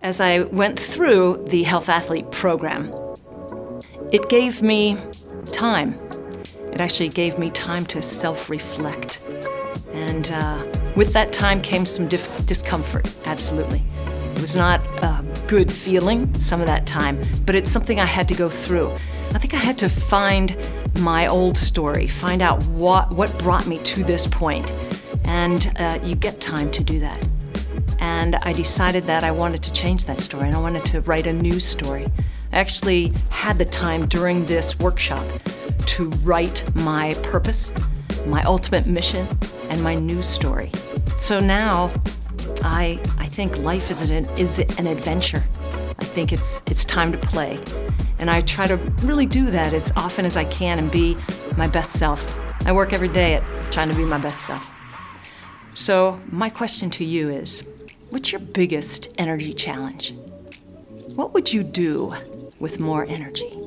As I went through the Health Athlete program, it gave me time. It actually gave me time to self-reflect. And with that time came some discomfort, absolutely. It was not a good feeling some of that time, but it's something I had to go through. I think I had to find my old story, find out what brought me to this point. And you get time to do that. And I decided that I wanted to change that story, and I wanted to write a new story. I actually had the time during this workshop to write my purpose, my ultimate mission, and my new story. So now I think life is an adventure. I think it's time to play. And I try to really do that as often as I can and be my best self. I work every day at trying to be my best self. So my question to you is, what's your biggest energy challenge? What would you do with more energy?